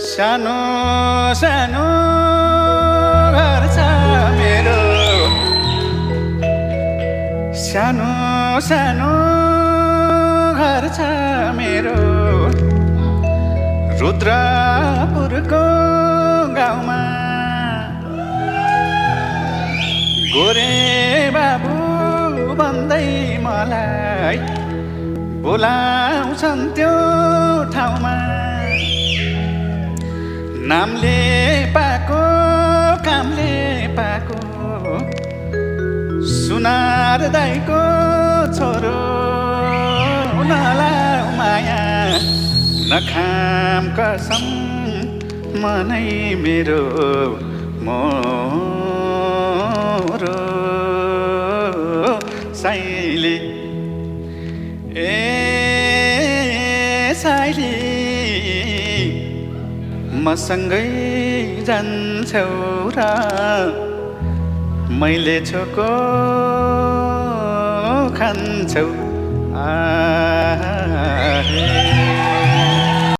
सानो सानो घर छ मेरो, सानो सानो घर छ मेरो, रुद्रपुरको गाउँमा। गोरे बाबु भन्दै मलाई बोलाउँछन् त्यो ठाउँमा। नामले पाएको कामले पाएको सुनार दाइको छोरो, नलाउ माया नखाम कसम मनै मेरो मोरो साइली। ए साइली मसँगै जान्छौ र मैले छोको खान्छौ।